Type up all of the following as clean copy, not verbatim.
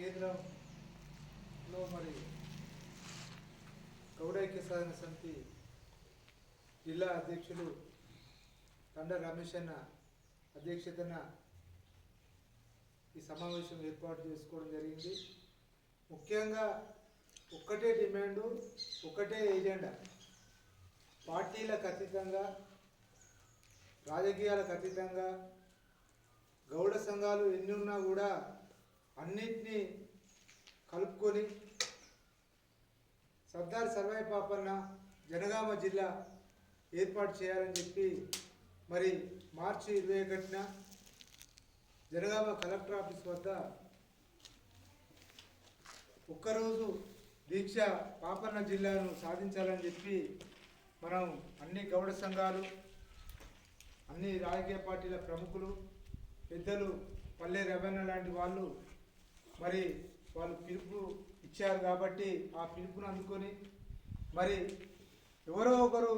కేంద్రంలో మరి గౌడ ఐక్య సాధన సమితి జిల్లా అధ్యక్షులు తండ రమేష్ అన్న అధ్యక్షతన ఈ సమావేశం ఏర్పాటు చేసుకోవడం జరిగింది. ముఖ్యంగా ఒక్కటే డిమాండు, ఒకటే ఎజెండా. పార్టీలకు అతీతంగా, రాజకీయాలకు అతీతంగా గౌడ సంఘాలు ఎన్ని ఉన్నా కూడా అన్నింటినీ కలుపుకొని సర్దార్ సర్వాయి పాపన్న జనగామ జిల్లా ఏర్పాటు చేయాలని చెప్పి మరి మార్చి 21న జనగామ కలెక్టర్ ఆఫీస్ వద్ద ఒక్కరోజు దీక్ష పాపన్న జిల్లాను సాధించాలని చెప్పి మనం అన్ని గౌడ సంఘాలు, అన్ని రాజకీయ పార్టీల ప్రముఖులు, పెద్దలు, పల్లె రవణ లాంటి వాళ్ళు మరి వాళ్ళు పిలుపు ఇచ్చారు. కాబట్టి ఆ పిలుపును అందుకొని మరి ఎవరో ఒకరు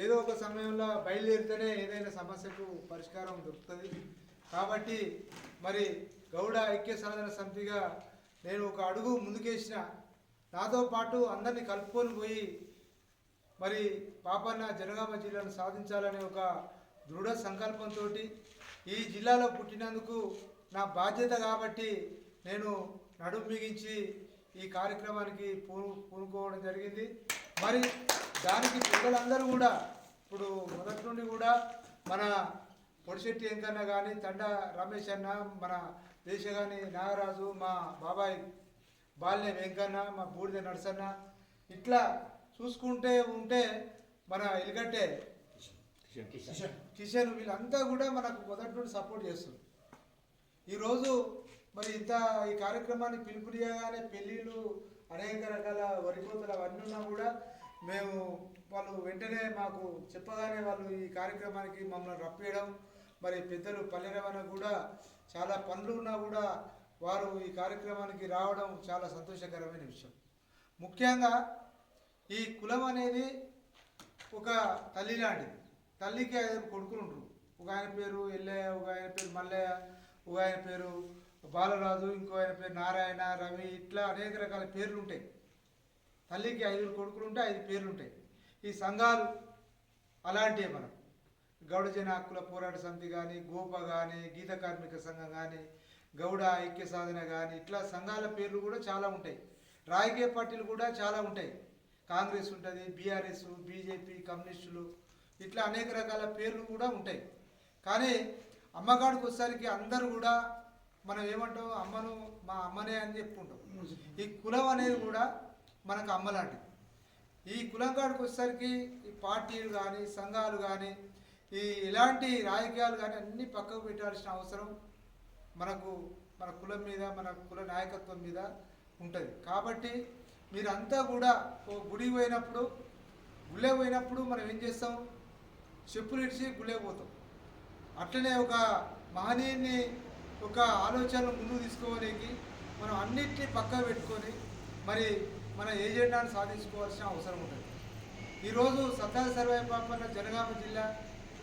ఏదో ఒక సమయంలో బయలుదేరితేనే ఏదైనా సమస్యకు పరిష్కారం దొరుకుతుంది. కాబట్టి మరి గౌడ ఐక్య సాధన సమితిగా నేను ఒక అడుగు ముందుకేసిన, నాతో పాటు అందరినీ కలుపుకొని పోయి మరి పాపన్న జనగామ జిల్లాను సాధించాలనే ఒక దృఢ సంకల్పంతో ఈ జిల్లాలో పుట్టినందుకు నా బాధ్యత కాబట్టి నేను నడుము బిగించి ఈ కార్యక్రమానికి పూనుకోవడం జరిగింది. మరి దానికి పిల్లలందరూ కూడా ఇప్పుడు మొదటి నుండి కూడా మన పొడిశెట్టి వెంకన్న కానీ, తండ రమేష్ అన్న, మన దేశగాని నాగరాజు, మా బాబాయ్ బాల్య వెంకన్న, మా బూడిద నరసన్న, ఇట్లా చూసుకుంటే ఉంటే మన ఎలిగట్టే కిషన్, వీళ్ళంతా కూడా మనకు మొదటి నుండి సపోర్ట్ చేస్తారు. ఈరోజు మరి ఇంత ఈ కార్యక్రమాన్ని పిలుపునియగానే పెళ్ళిళ్ళు, అనేక రకాల వరికోతలు అవన్నీ ఉన్నా కూడా మేము వాళ్ళు వెంటనే మాకు చెప్పగానే వాళ్ళు ఈ కార్యక్రమానికి మమ్మల్ని రప్పియడం, మరి పెద్దలు పల్లె రవాణా కూడా చాలా పనులు ఉన్నా కూడా వారు ఈ కార్యక్రమానికి రావడం చాలా సంతోషకరమైన విషయం. ముఖ్యంగా ఈ కులం అనేది ఒక తల్లి లాంటిది. తల్లికి 5 కొడుకులు ఉంటారు. ఒక ఆయన పేరు ఎల్లయ్య, ఒక ఆయన పేరు మల్లయ్య, ఒక ఆయన పేరు బాలరాజు, ఇంకో ఆయన పేరు నారాయణ, రవి, ఇట్లా అనేక రకాల పేర్లు ఉంటాయి. తల్లికి 5 కొడుకులు ఉంటే 5 పేర్లు ఉంటాయి. ఈ సంఘాలు అలాంటివి. మనం గౌడ జన హక్కుల పోరాట సమితి కానీ, గోప కానీ, గీత కార్మిక సంఘం కానీ, గౌడ ఐక్య సాధన కానీ, ఇట్లా సంఘాల పేర్లు కూడా చాలా ఉంటాయి. రాజకీయ పార్టీలు కూడా చాలా ఉంటాయి. కాంగ్రెస్ ఉంటుంది, బీఆర్ఎస్, బీజేపీ, కమ్యూనిస్టులు, ఇట్లా అనేక రకాల పేర్లు కూడా ఉంటాయి. కానీ అమ్మగాడికి వచ్చేసరికి అందరూ కూడా మనం ఏమంటాం, అమ్మను మా అమ్మనే అని చెప్పుకుంటాం. ఈ కులం అనేది కూడా మనకు అమ్మలాంటిది. ఈ కులం కాడికి వచ్చేసరికి ఈ పార్టీలు కానీ, సంఘాలు కానీ, ఈ ఇలాంటి రాజకీయాలు కానీ అన్నీ పక్కకు పెట్టాల్సిన అవసరం మనకు మన కులం మీద, మన కుల నాయకత్వం మీద ఉంటుంది. కాబట్టి మీరంతా కూడా ఓ గుడికి పోయినప్పుడు, గుళ్ళే పోయినప్పుడు మనం ఏం చేస్తాం, చెప్పులు ఇడిచి గుళ్ళే పోతాం. అట్లనే ఒక మహనీయుని ఒక ఆలోచనలు ముందుకు తీసుకోవడానికి మనం అన్నిటినీ పక్కకు పెట్టుకొని మరి మన ఏజెండాను సాధించుకోవాల్సిన అవసరం ఉంటుంది. ఈరోజు సర్దార్ సర్వాయి పాపన్న జనగామ జిల్లా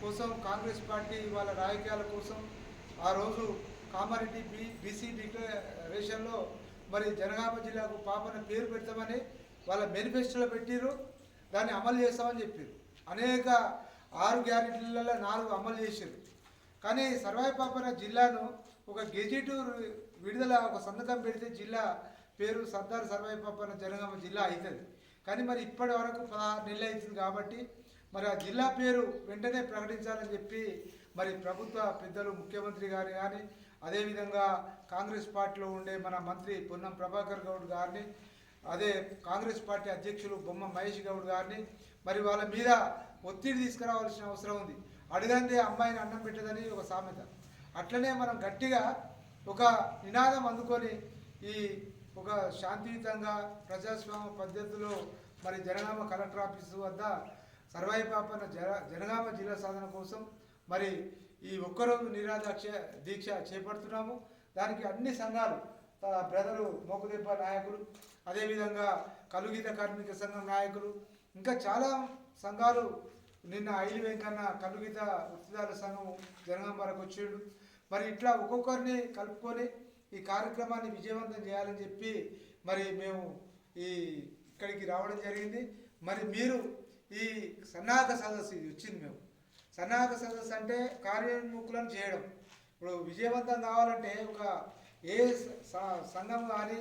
కోసం కాంగ్రెస్ పార్టీ వాళ్ళ రాజకీయాల కోసం ఆ రోజు కామారెడ్డి బీసీ డిక్లరేషన్లో మరి జనగామ జిల్లాకు పాపన్న పేరు పెడతామని వాళ్ళ మేనిఫెస్టోలో పెట్టిరు. దాన్ని అమలు చేస్తామని చెప్పారు. అనేక 6 గ్యారెంటీలలో 4 అమలు చేశారు. కానీ సర్వాయి పాపన్న జిల్లాను ఒక గెజిట్ విడుదల, ఒక సంతకం పెడితే జిల్లా పేరు సర్దార్ సర్వాయి పాపన్న జనగామ జిల్లా అవుతుంది. కానీ మరి ఇప్పటి వరకు 16 నెలలు అవుతుంది. కాబట్టి మరి ఆ జిల్లా పేరు వెంటనే ప్రకటించాలని చెప్పి మరి ప్రభుత్వ పెద్దలు, ముఖ్యమంత్రి గారు కానీ, అదేవిధంగా కాంగ్రెస్ పార్టీలో ఉండే మన మంత్రి పొన్నం ప్రభాకర్ గౌడ్ గారిని, అదే కాంగ్రెస్ పార్టీ అధ్యక్షులు బొమ్మ మహేష్ గౌడ్ గారిని మరి వాళ్ళ మీద ఒత్తిడి తీసుకురావాల్సిన అవసరం ఉంది. అడగందే అమ్మాయిని అన్నం పెట్టదని ఒక సామెత. అట్లనే మనం గట్టిగా ఒక నినాదం అందుకొని ఈ ఒక శాంతియుతంగా ప్రజాస్వామ్య పద్ధతిలో మరి జనగామ కలెక్టర్ ఆఫీసు వద్ద సర్వాయి పాపన్న జనగామ జిల్లా సాధన కోసం మరి ఈ ఒక్కరోజు దీక్ష చేపడుతున్నాము. దానికి అన్ని సంఘాలు, బ్రదరు మోకుదెబ్బ నాయకులు, అదేవిధంగా కలుగీత కార్మిక సంఘం నాయకులు, ఇంకా చాలా సంఘాలు, నిన్న ఐలి వెంకన్న కలుగీత వృత్తిదారుల సంఘం జనగామ వరకు వచ్చాడు. మరి ఇట్లా ఒక్కొక్కరిని కలుపుకొని ఈ కార్యక్రమాన్ని విజయవంతం చేయాలని చెప్పి మరి మేము ఇక్కడికి రావడం జరిగింది. మరి మీరు ఈ సన్నాహక సదస్సు ఇది వచ్చింది. మేము సన్నాహక సదస్సు అంటే కార్యోన్ముఖులను చేయడం. ఇప్పుడు విజయవంతం కావాలంటే ఒక ఏ సంఘం కానీ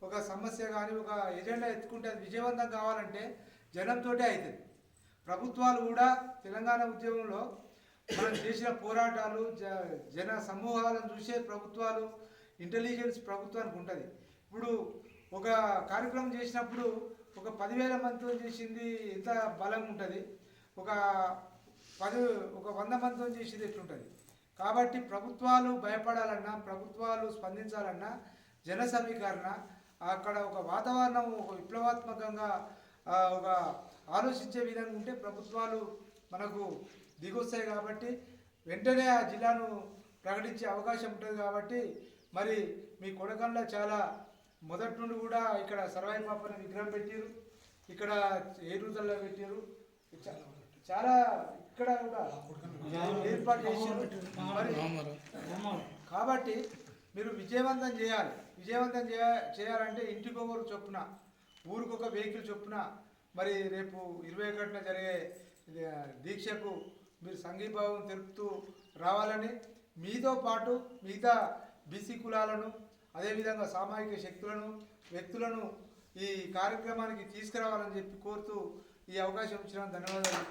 ఒక సమస్య కానీ ఒక ఎజెండా ఎత్తుకుంటే అది విజయవంతం కావాలంటే జనంతో అవుతుంది. ప్రభుత్వాలు కూడా తెలంగాణ ఉద్యమంలో మనం చేసిన పోరాటాలు జన సమూహాలను చూసే ప్రభుత్వాలు ఇంటెలిజెన్స్ ప్రభుత్వానికి ఉంటుంది. ఇప్పుడు ఒక కార్యక్రమం చేసినప్పుడు ఒక 10,000 మందితో చేసింది ఎంత బలం ఉంటుంది, ఒక 100 మందితో చేసేది ఎట్లుంటుంది. కాబట్టి ప్రభుత్వాలు భయపడాలన్నా ప్రభుత్వాలు స్పందించాలన్నా జన సమీకరణ అక్కడ ఒక వాతావరణం ఒక విప్లవాత్మకంగా ఒక ఆలోచించే విధంగా ఉంటే ప్రభుత్వాలు మనకు దిగొస్తాయి. కాబట్టి వెంటనే ఆ జిల్లాను ప్రకటించే అవకాశం ఉంటుంది. కాబట్టి మరి మీ కొడకండ్ల చాలా మొదటి నుండి కూడా ఇక్కడ సర్వాయి పాపని విగ్రహం పెట్టారు, ఇక్కడ ఏరుదల్లో పెట్టారు, చాలా ఇక్కడ కూడా ఏర్పాటు చేశారు. మరి కాబట్టి మీరు విజయవంతం చేయాలి. విజయవంతం చేయాలంటే ఇంటికొకరు చొప్పున ఊరికొక వెహికల్ చొప్పున మరి రేపు 21న జరిగే దీక్షకు మీరు సంఘీభావం తెలుపుతూ రావాలని, మీతో పాటు మిగతా బీసీ కులాలను అదేవిధంగా సామాజిక శక్తులను వ్యక్తులను ఈ కార్యక్రమానికి తీసుకురావాలని చెప్పి కోరుతూ ఈ అవకాశం ఇచ్చిన ధన్యవాదాలు.